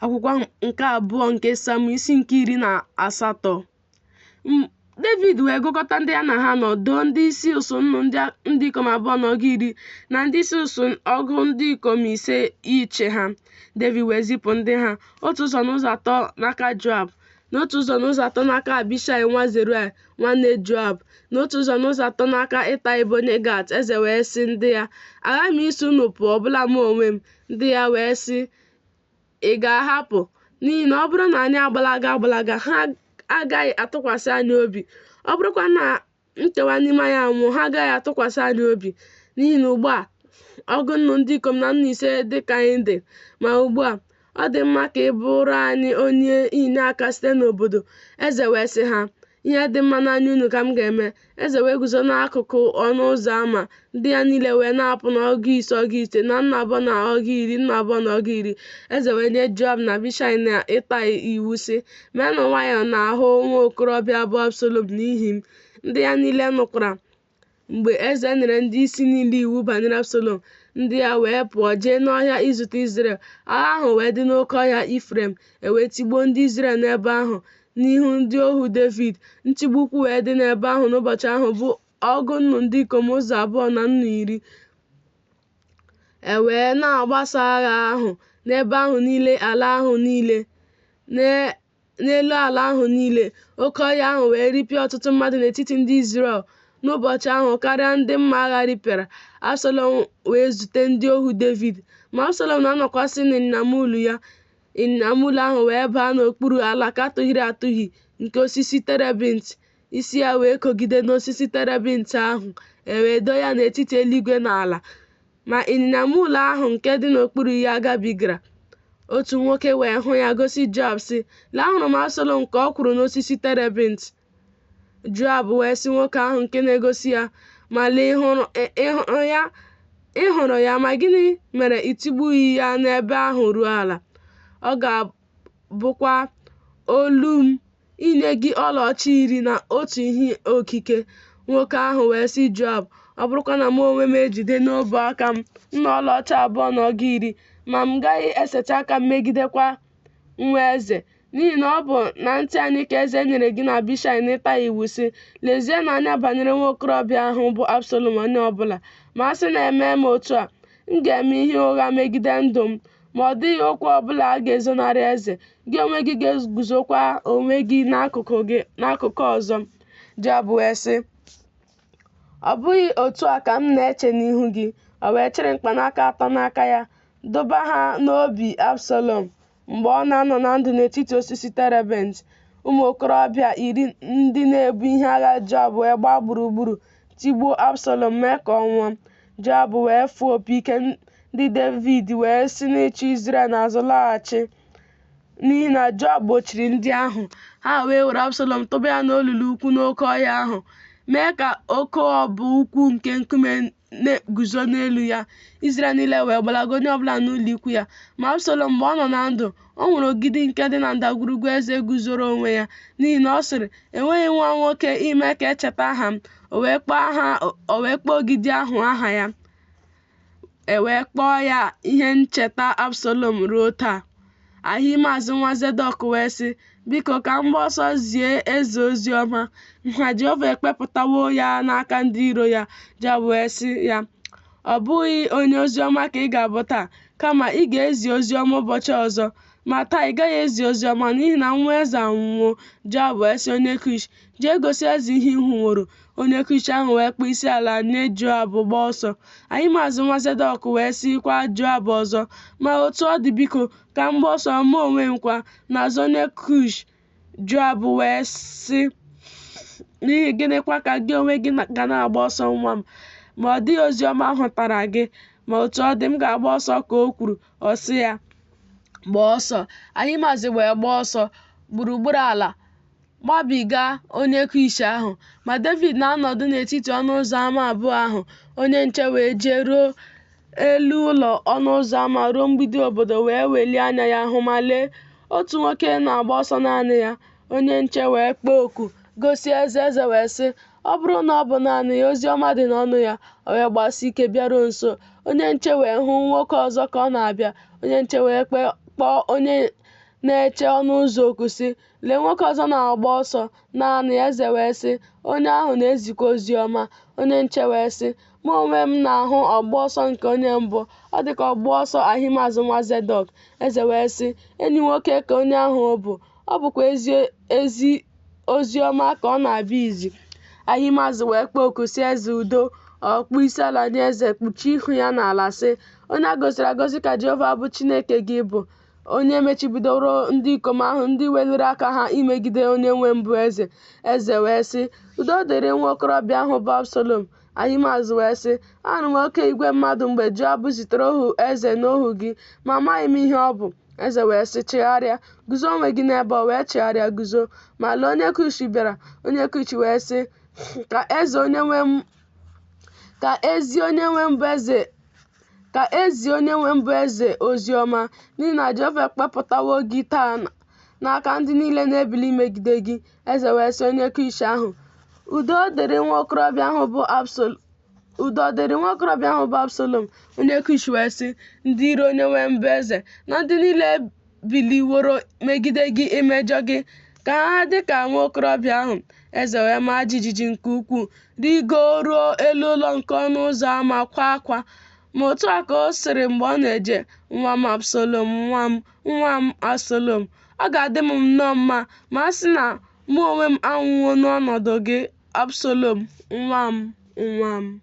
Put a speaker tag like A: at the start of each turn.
A: Akwụkwọ nke abụọ nke Samuel isi nke 18. David wee gụkọta ndị ya na ha nọ doo ndị isi usuu ndị ikom 20 na ndị isi usuu ọgụ ndị ikom 5 iche ha. David wee zipụ ndị ha, otu ụzọ n'ụzọ atọ n'aka Joab, na otu ụzọ n'ụzọ atọ n'aka Abishai nwa Zeruaya nwanne Joab, na otu ụzọ n'ụzọ atọ n'aka Itai bụ onye Gat. Eze wee sị ndị ya, aghaghị m isi unu pụọ, ọbụla mụ onwe m. Ndị ya wee sị, ị ga-ahapụ? N'ihi na ọ bụrụ na anyị agbalaga ha agaghị atụkwasị anyị obi. Ọ bụrụkwa na nkewa n'ime anyị anwụ, ha agaghị atụkwasị anyị obi. N'ihi na ugbu a ọgụ nnu ndị ikom na nnu 5 dịka anyị dị. Ma ugbu a ọ dị mma ka ị bụrụ anyị onye inyeaka site n'obodo. Eze wee sị ha, ihe dị mma n'anya unu ka m ga-eme. Eze wee guzo n'akụkụ ọnụ ụzọ ámá. Ndị ya niile wee na-apụ n'ọgụ 5 na nnu 2 na ọgụ 10, nnu 2 na ọgụ 10. Eze wee nye Joab na Abishai na Itai iwu sị, meenụ nwayọọ n'ahụ nwa okorobịa bụ Absalom n'ihi m. Ndị ya niile nụkwara mgbe eze nyere ndị isi niile iwu banyere Absalom. Ndị ya wee pụọ jee n'ọhịa izute Izrel. Agha ahụ wee dị n'oke ọhịa Ifrem, wee tigbuo ndị Izrel n'ebe ahụ n'ihu ndị ohu David. Ntigbu ukwu wee dị n'ebe ahụ n'ụbọchị ahụ bụ ọgụ nnu ndị ikom 200 na nnu 10. Wee na-agbasa agha ahụ n'ebe ahụ niile, ala ahụ niile, n'elu ala ahụ niile. Oke ọhịa ahụ wee ripịa ọtụtụ mmadụ n'etiti ndị Izrel n'ụbọchị ahụ karịa ndị mma agha ripịara. Absalom wee zute ndị ohu David, ma Absalom na-anọkwasị n'ịnyịnya muul ya. Ịnyịnya muul ahụ wee baa n'okpuru alaka atụhịrị atụhị nke osisi terebint. Isi ya wee kogide n'osisi terebint ahụ, wee doo ya n'etiti eluigwe na ala. Ma ịnyịnya muul ahụ nke dị n'okpuru ya gabigara. Otu nwoke wee hụ ya gosi Joab sị, lee, ahụrụ m Absalom ka ọ kwụrụ n'osisi terebint. Joab wee sị nwoke ahụ nke na-egosi ya, ma lee, ị hụrụ ya, ma gịnị mere i tigbughị ya n'ebe ahụ ruo ala? Ọ ga-abụkwa olu m inye gị ọlaọcha 10 na otu ihe okike. Nwoke ahụ wee sị Joab, ọ bụrụkwa na mụ onwe m ejide n'ọbụ aka m nna ọlaọcha 2 na ọgụ 10, ma m gaghị eseta aka m megidekwa nwa eze. N'ihi na ọ bụ na ntị anyị ka eze nyere gị na Abishai na Itai iwu sị, lezienụ anya banyere nwa okorobịa ahụ bụ Absalom onye ọbụla. Ma a sị na eme m otu a, m ga-eme ihe ụgha megide ndụ m, ma ọ dịghị okwu ọbụla a ga-ezonarị eze. Gị onwe gị ga-eguzokwa onwe gị n'akụkụ ọzọ. Joab wee sị, ọ bụghị otu a ka m na-eche n'ihu gị. O wee chịrị mkpanaka 3 n'aka ya, dọba ha n'obi Absalom mgbe ọ na-anọ na ndụ n'etiti osisi terebint. Ụmụ okorobịa 10 ndị na-ebu ihe agha Joab wee gbaa gburugburu tigbuo Absalom, mee ka ọ nwụọ. Joab wee fụọ opi ike ndị David wee si n'ịchụ Izrel n'azụ laghachi, n'ihi na Joab gbochiri ndị ahụ. Ha wee were Absalom tụba ya n'olulu ukwu n'oke ọhịa ahụ, mee ka oke ọbụ ukwu nke nkume guzo n'elu ya. Izrel niile wee gbalaga onye ọbụla n'ụlọ ikwu ya. Ma Absalom mgbe ọ nọ na ndụ, o nwere ogidi nke dị na ndagwurugwu eze guzoro onwe ya, n'ihi na ọ sịrị, enweghị nwa nwoke ime ka echeta aha m. O wee kpọọ ogidi ahụ aha ya. Wee kpọọ ya ihe ncheta Absalom ruo taa. Ahimaaz nwa Zedọk wee sị, biko ka m gbaa ọsọ zie eze ozi ọma, nha Jehova ekpepụtawo ya n'aka ndị iro ya. Joab wee sị ya, ọ bụghị onye ozi ọma ka ị ga-abụ taa, kama ị ga-ezi ozi ọma ụbọchị ọzọ. Ma taa ị gaghị ezi ozi ọma, n'ihi na nwa eze anwụwo. Joab wee sị onye Kush, jee gosi eze ihe ị hụworo. Onye Kush ahụ wee kpọọ isi ala nye Joab gbaa ọsọ. Ahimaaz nwa Zedọk wee sịkwa Joab ọzọ, ma otu ọ dị, biko ka m gbaa ọsọ mụ onwe m kwa n'azụ onye Kush. Joab wee sị, n'ihi gịnịkwa ka gị onwe gị ga na-agba ọsọ nwa m? Ma ọ dịghị ozi ọma hụtara gị. Ma otu ọ dị, m ga-agba ọsọ ka o kwuru. Ọ sị ya, gbaa ọsọ. Ahimaaz wee gbaa ọsọ gburugburu ala gbabiga onye Kush ahụ. Ma David na-anọdụ n'etiti ọnụ ụzọ ámá abụọ ahụ. Onye nche wee jee ruo elu ụlọ ọnụ ụzọ ámá ruo mgbidi obodo, wee welie anya ya hụ, ma lee, otu nwoke na-agba ọsọ naanị ya. Onye nche wee kpọọ oku gosi eze. Eze wee sị, ọ bụrụ na ọ bụ naanị ya, ozi ọma dị n'ọnụ ya. O wee gbasi ike bịaruo nso. Onye nche wee hụ nwoke ọzọ ka ọ na-abịa. Onye nche wee kpọọ onye na-eche ọnụ ụzọ oku sị, "Lee nwoke ọzọ na-agba ọsọ naanị ya." Eze wee sị, "Onye ahụ na-ezikwa ozi ọma." Onye nche wee sị, "Mụ onwe m na-ahụ ọgba ọsọ nke onye mbụ, ọ dị ka ọgba ọsọ Ahimaaz nwa Zadọk." Eze wee sị, "Enyi nwoke ka onye ahụ bụ, ọ bụkwa ezi ozi ọma ka ọ na-abịa izi." Ahimaaz wee kpọọ oku sị, "Eze udo." Ọ kpụ isiala nye eze, kpuchie ihu ya n'ala sị, "Onye a gọziri agọzi ka Jehova bụ Chineke gị bụ, onye mechibidoro ndị ikom ahụ ndị weliri aka ha imegide onye nwe m bụ eze." Eze wee sị, "Udo dịrị nwa okorobịa ahụ bụ Absalọm." Ahimaaz wee sị, "Anụrụ m oke igwe mmadụ mgbe Joab zitere ohu eze na ohu gị, ma amaghị m ihe ọ bụ." Eze wee sị, "Chegharịa, guzo onwe gị n'ebe ọ." Wee chegharịa guzo. Ma lee, onye Kush bịara. Onye Kush wee sị, "Ka ezi onye nwe m bụ eze ozi ọma, n'ihi na Jehova ekpepụtawo gị taa n'aka ndị niile na-ebili imegide gị." Eze wee sị onye Kush ahụ, "Udo dịrị nwa okorobịa ahụ bụ Absalọm." Onye Kush wee sị, "Ndị iro onye nwe m bụ eze na ndị niile biliworo megide gị imejọ gị, ka ha dị ka nwa okorobịa ahụ." Eze wee maa jijiji nke ukwuu, rigoruo elu ụlọ nke ọnụ ụzọ ámá kwaa akwa. Ma otu a ka o siri mgbe ọ na-eje, "Nwa m Absalọm, nwa m Absalọm, ọ ga-adị m nnọọ mma ma a sị na mụ onwe m anwụwo n'ọnọdụ gị, Absalọm, nwa m."